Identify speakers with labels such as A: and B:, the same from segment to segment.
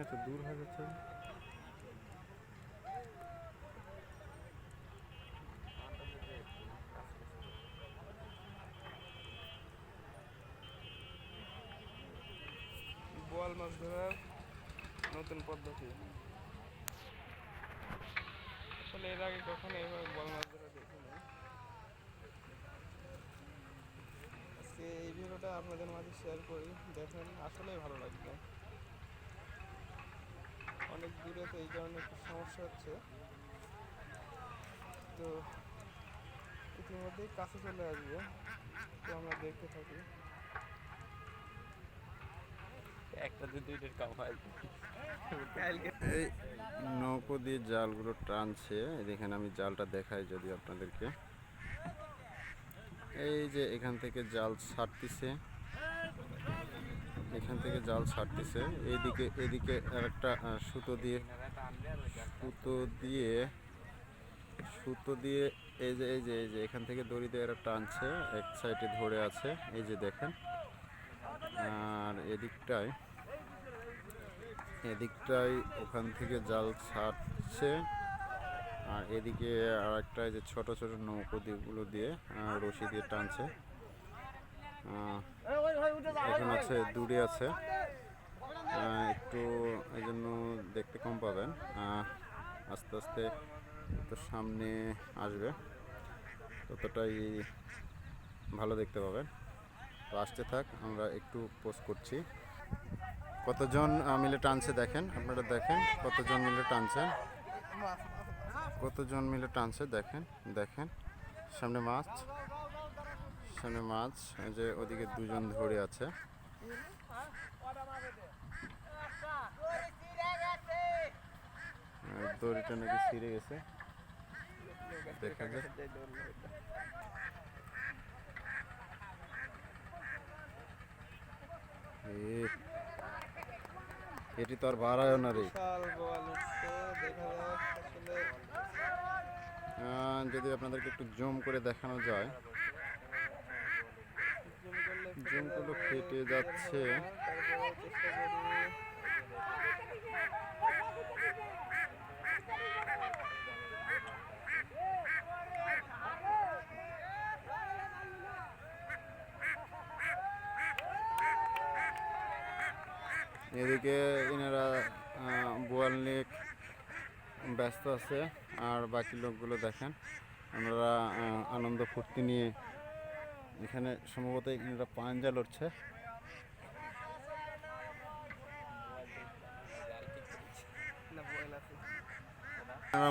A: এত দূর হয়ে যাচ্ছে। বোয়াল মাছ ধরার নতুন পদ্ধতি, আসলে এর আগে কখনো এইভাবে বোয়াল মাছ ধরা দেখিনি। আজকে এই ভিডিওটা আপনাদের মাঝে শেয়ার করি, দেখেন আসলেই ভালো লাগবে। অনেক দূরে তো এই কারণে একটু সমস্যা হচ্ছে, তো ইতিমধ্যেই কাছে চলে আসবে, তো আমরা দেখতে থাকি। একটা দুইটার কম হয়। এই নৌকো দিয়ে জালগুলো টানছে, দেখেন আমি জালটা দেখাই যদি আপনাদেরকে। এই যে এখান থেকে জাল ছাড়তিছে, এখান থেকে জাল ছাড়তিছে, এইদিকে এদিকে আরেকটা সুতো দিয়ে সুতো দিয়ে এই যে এখান থেকে দড়ি দিয়ে এরা টানছে, এক সাইডে ধরে আছে, এই যে দেখেন। আর এদিকটাই ওখান থেকে জাল ছাড়ছে, আর এদিকে আর একটা যে ছোট ছোট নৌকো দ্বীপগুলো দিয়ে রশি দিয়ে টানছে। এখন আছে দূরে আছে, একটু এই জন্য দেখতে কম পাবেন। আস্তে আস্তে তো সামনে আসবে, ততটাই ভালো দেখতে পাবেন। তো আসতে থাক, আমরা একটু পোস্ট করছি। কতজন মিলে টানছে দেখেন, আপনারা দেখেন কতজন মিলে টানছে, কতজন মিলে টানছে দেখেন। দেখেন সামনে মাছ, সামনে মাছ, এই যে ওদিকে দুজন ধরে আছে। দড়িটা নাকি ছিঁড়ে গেছে, দেখা যায়। এটি তো আর বাড়ায় না রে। যদি আপনাদেরকে একটু জুম করে দেখানো যায়, জুমগুলো কেটে যাচ্ছে। এদিকে এনারা বোয়াল নিয়ে ব্যস্ত আছে, আর বাকি লোকগুলো দেখেন ওনারা আনন্দ ফুর্তি নিয়ে এখানে সম্ভবত এনারা পাঞ্জা লড়ছে।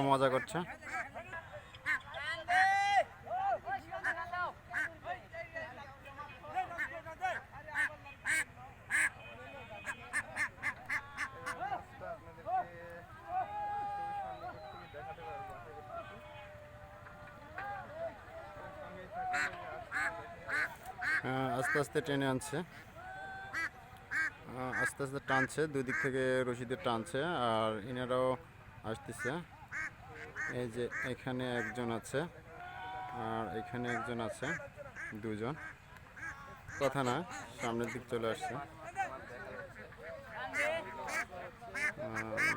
A: মজা করছে। আস্তে আস্তে টেনে আনছে, আস্তে আস্তে টানছে, দুই দিক থেকে রশিদের টানছে, আর ইনারাও আসতেছে। এই যে এখানে একজন আছে, আর এখানে একজন আছে, দুজন, কথা না, সামনের দিক চলে আসছে।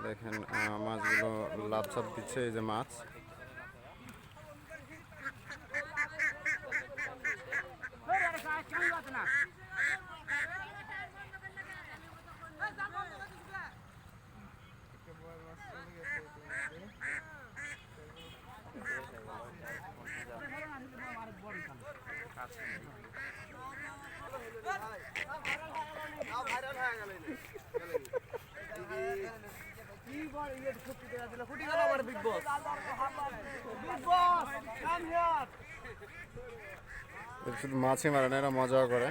A: দেখেন মাছগুলো লাভ ছাপ দিচ্ছে, এই যে মাছ। শুধু মাছই মারে না, এরা মজাও করে।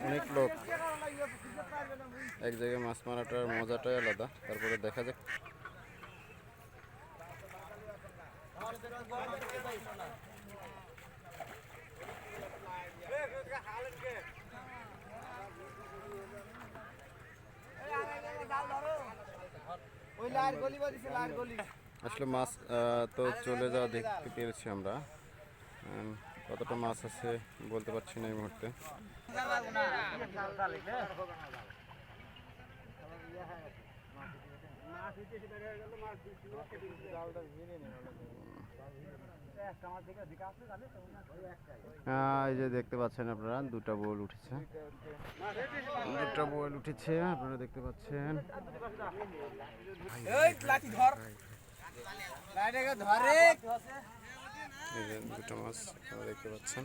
A: অনেক লোক এক জায়গায় মাছ মারাটার মজাটাই আলাদা। তারপরে দেখা যাক। আসলে মাছ তো চলে যাওয়া দেখতে পেরেছি আমরা, কতটা মাছ আছে বলতে পারছি না এই মুহূর্তে। এই যে দেখতে পাচ্ছেন আপনারা দুটা বোয়াল উঠেছে, দুটা বোয়াল উঠেছে আপনারা দেখতে পাচ্ছেন। এই যে দুটো মাছ আপনারা দেখতে পাচ্ছেন।